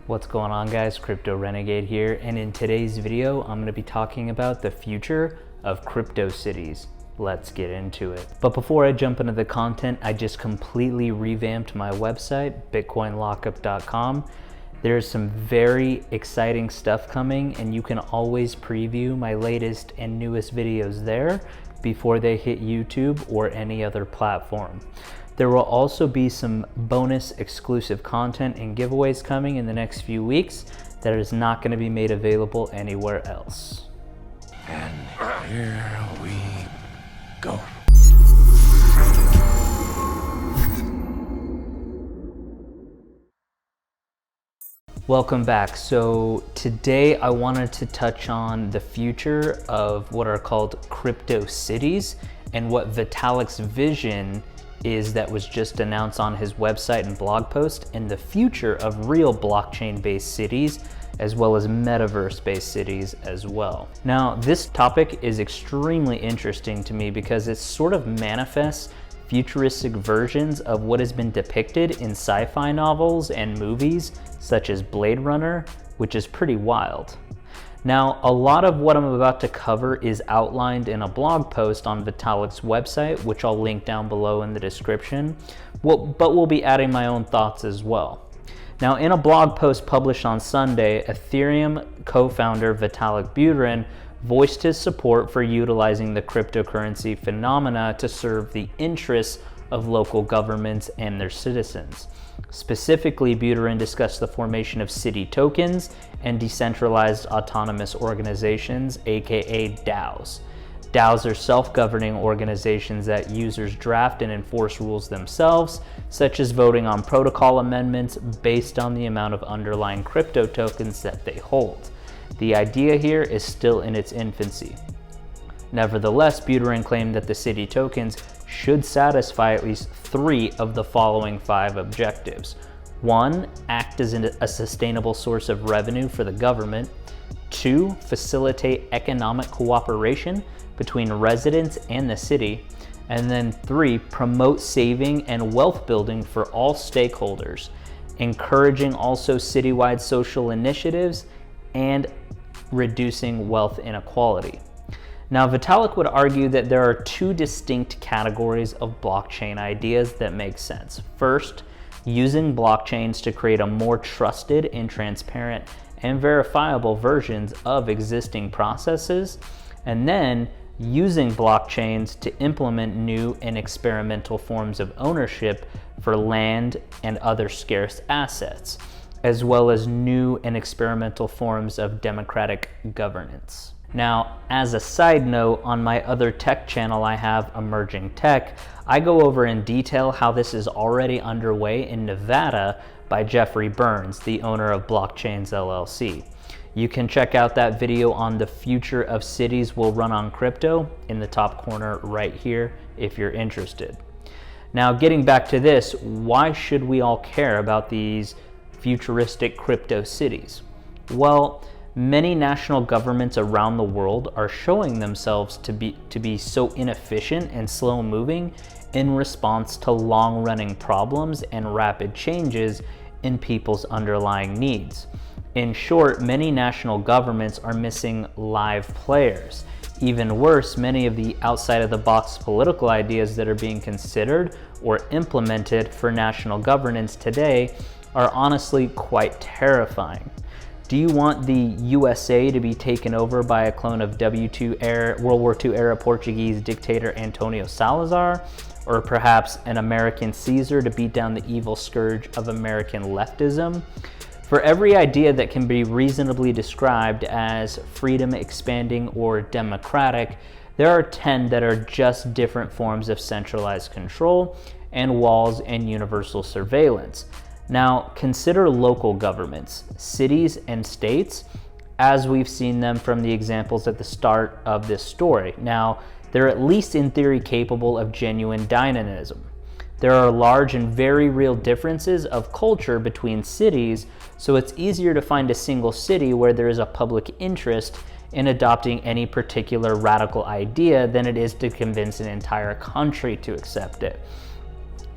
What's going on, guys? Crypto Renegade here, and in today's video I'm going to be talking about the future of crypto cities. Let's get into it. But before I jump into the content, I just completely revamped my website, bitcoinlockup.com. There's some very exciting stuff coming, and you can always preview my latest and newest videos there before they hit YouTube or any other platform. There will also be some bonus exclusive content and giveaways coming in the next few weeks that is not going to be made available anywhere else. And here we go. Welcome back. So today I wanted to touch on the future of what are called crypto cities and what Vitalik's vision is that was just announced on his website and blog post, and the future of real blockchain-based cities as well as metaverse-based cities as well. Now, this topic is extremely interesting to me because it sort of manifests futuristic versions of what has been depicted in sci-fi novels and movies such as Blade Runner, which is pretty wild. Now, a lot of what I'm about to cover is outlined in a blog post on Vitalik's website, which I'll link down below in the description, but we'll be adding my own thoughts as well. Now, in a blog post published on Sunday, Ethereum co-founder Vitalik Buterin voiced his support for utilizing the cryptocurrency phenomena to serve the interests of local governments and their citizens. Specifically, Buterin discussed the formation of city tokens and decentralized autonomous organizations, aka DAOs. DAOs are self-governing organizations that users draft and enforce rules themselves, such as voting on protocol amendments based on the amount of underlying crypto tokens that they hold. The idea here is still in its infancy. Nevertheless, Buterin claimed that the city tokens should satisfy at least 3 of the following 5 objectives. 1, act as a sustainable source of revenue for the government. 2, facilitate economic cooperation between residents and the city. And then 3, promote saving and wealth building for all stakeholders, encouraging also citywide social initiatives and reducing wealth inequality. Now, Vitalik would argue that there are 2 distinct categories of blockchain ideas that make sense. First, using blockchains to create a more trusted and transparent and verifiable versions of existing processes, and then using blockchains to implement new and experimental forms of ownership for land and other scarce assets, as well as new and experimental forms of democratic governance. Now, as a side note, on my other tech channel I have, Emerging Tech, I go over in detail how this is already underway in Nevada by Jeffrey Burns, the owner of Blockchains LLC. You can check out that video on the future of cities will run on crypto in the top corner right here if you're interested. Now, getting back to this, why should we all care about these futuristic crypto cities? Well, many national governments around the world are showing themselves to be so inefficient and slow-moving in response to long-running problems and rapid changes in people's underlying needs. In short, many national governments are missing live players. Even worse, many of the outside-of-the-box political ideas that are being considered or implemented for national governance today are honestly quite terrifying. Do you want the USA to be taken over by a clone of World War II era Portuguese dictator Antonio Salazar? Or perhaps an American Caesar to beat down the evil scourge of American leftism? For every idea that can be reasonably described as freedom expanding or democratic, there are 10 that are just different forms of centralized control and walls and universal surveillance. Now, consider local governments, cities and states, as we've seen them from the examples at the start of this story. Now, they're at least in theory capable of genuine dynamism. There are large and very real differences of culture between cities, so it's easier to find a single city where there is a public interest in adopting any particular radical idea than it is to convince an entire country to accept it.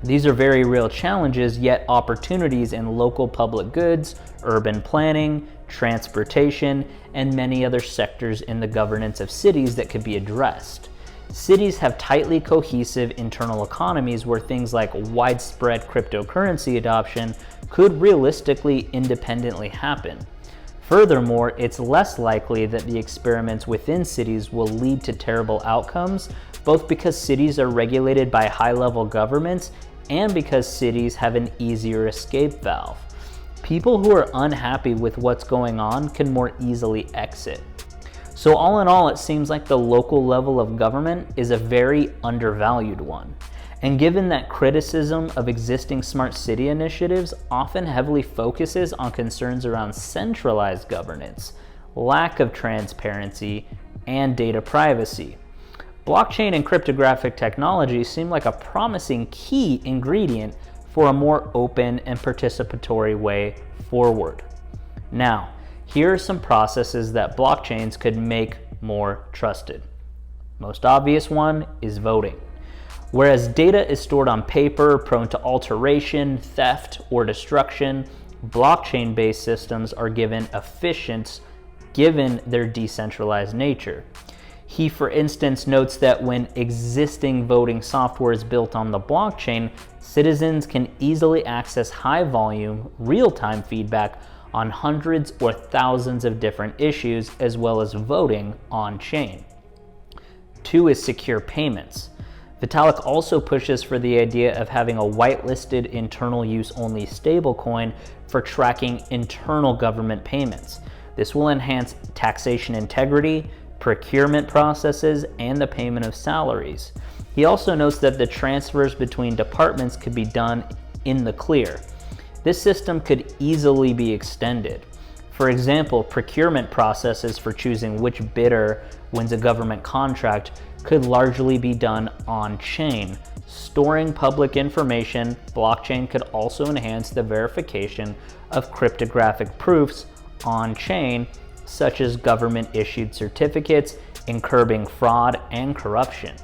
These are very real challenges, yet opportunities in local public goods, urban planning, transportation, and many other sectors in the governance of cities that could be addressed. Cities have tightly cohesive internal economies where things like widespread cryptocurrency adoption could realistically independently happen. Furthermore, it's less likely that the experiments within cities will lead to terrible outcomes, both because cities are regulated by high-level governments and because cities have an easier escape valve. People who are unhappy with what's going on can more easily exit. So all in all, it seems like the local level of government is a very undervalued one. And given that criticism of existing smart city initiatives often heavily focuses on concerns around centralized governance, lack of transparency, and data privacy, blockchain and cryptographic technology seem like a promising key ingredient for a more open and participatory way forward. Now, here are some processes that blockchains could make more trusted. Most obvious one is voting. Whereas data is stored on paper, prone to alteration, theft, or destruction, blockchain-based systems are given efficiency given their decentralized nature. He, for instance, notes that when existing voting software is built on the blockchain, citizens can easily access high-volume, real-time feedback on hundreds or thousands of different issues, as well as voting on-chain. 2 is secure payments. Vitalik also pushes for the idea of having a whitelisted internal use only stablecoin for tracking internal government payments. This will enhance taxation integrity, procurement processes, and the payment of salaries. He also notes that the transfers between departments could be done in the clear. This system could easily be extended. For example, procurement processes for choosing which bidder wins a government contract could largely be done on-chain. Storing public information, blockchain could also enhance the verification of cryptographic proofs on-chain, such as government-issued certificates, in curbing fraud and corruption.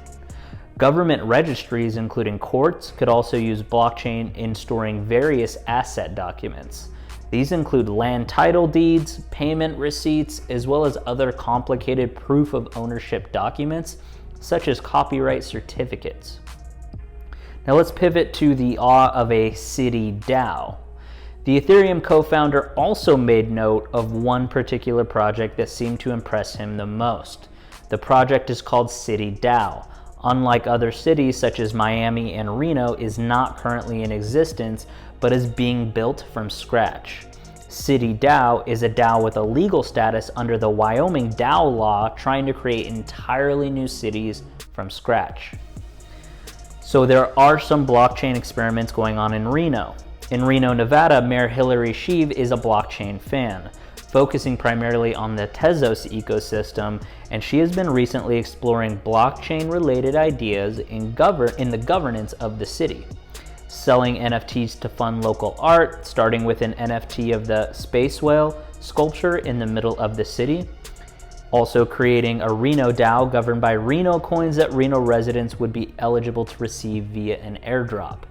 Government registries, including courts, could also use blockchain in storing various asset documents. These include land title deeds, payment receipts, as well as other complicated proof of ownership documents, such as copyright certificates. Now let's pivot to the awe of a city DAO. The Ethereum co-founder also made note of one particular project that seemed to impress him the most. The project is called City DAO. Unlike other cities such as Miami and Reno, is not currently in existence, but is being built from scratch. City DAO is a DAO with a legal status under the Wyoming DAO law, trying to create entirely new cities from scratch. So there are some blockchain experiments going on in Reno. In Reno, Nevada, Mayor Hillary Sheev is a blockchain fan, focusing primarily on the Tezos ecosystem, and she has been recently exploring blockchain-related ideas in the governance of the city. Selling NFTs to fund local art, starting with an NFT of the space whale sculpture in the middle of the city. Also creating a Reno DAO governed by Reno coins that Reno residents would be eligible to receive via an airdrop.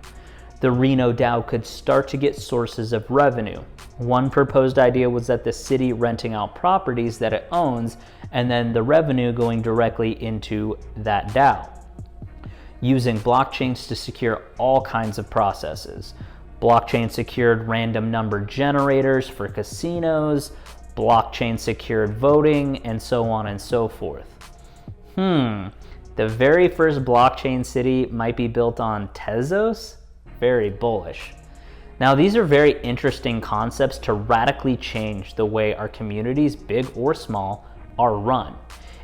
The Reno DAO could start to get sources of revenue. One proposed idea was that the city renting out properties that it owns, and then the revenue going directly into that DAO, using blockchains to secure all kinds of processes. Blockchain secured random number generators for casinos, blockchain secured voting, and so on and so forth. The very first blockchain city might be built on Tezos? Very bullish. Now, these are very interesting concepts to radically change the way our communities, big or small, are run.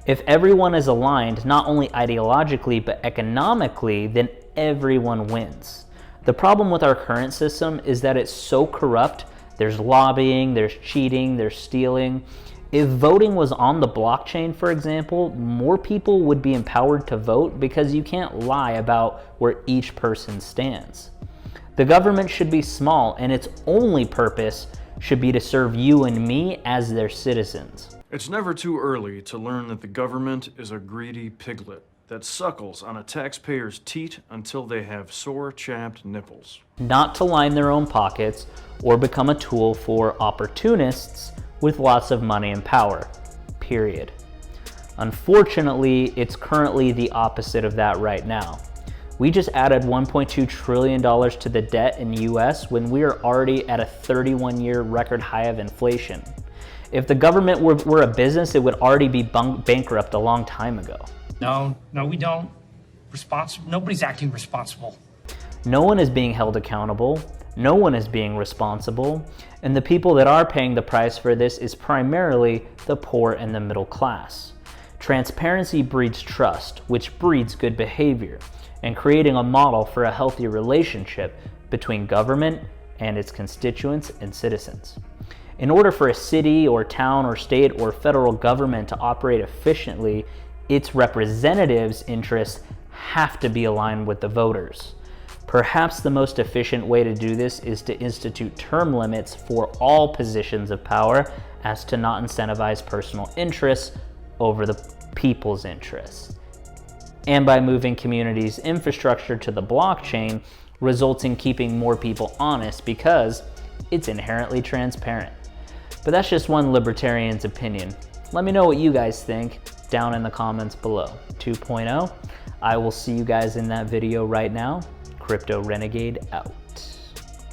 If everyone is aligned, not only ideologically, but economically, then everyone wins. The problem with our current system is that it's so corrupt. There's lobbying, there's cheating, there's stealing. If voting was on the blockchain, for example, more people would be empowered to vote because you can't lie about where each person stands. The government should be small, and its only purpose should be to serve you and me as their citizens. It's never too early to learn that the government is a greedy piglet that suckles on a taxpayer's teat until they have sore, chapped nipples. Not to line their own pockets or become a tool for opportunists with lots of money and power, period. Unfortunately, it's currently the opposite of that right now. We just added $1.2 trillion to the debt in the US when we are already at a 31-year record high of inflation. If the government were a business, it would already be bankrupt a long time ago. No, we don't. Nobody's acting responsible. No one is being held accountable. No one is being responsible. And the people that are paying the price for this is primarily the poor and the middle class. Transparency breeds trust, which breeds good behavior, and creating a model for a healthy relationship between government and its constituents and citizens. In order for a city or town or state or federal government to operate efficiently, its representatives' interests have to be aligned with the voters. Perhaps the most efficient way to do this is to institute term limits for all positions of power as to not incentivize personal interests over the people's interests. And by moving communities' infrastructure to the blockchain, results in keeping more people honest because it's inherently transparent. But that's just one libertarian's opinion. Let me know what you guys think down in the comments below. 2.0, I will see you guys in that video right now. Crypto Renegade out.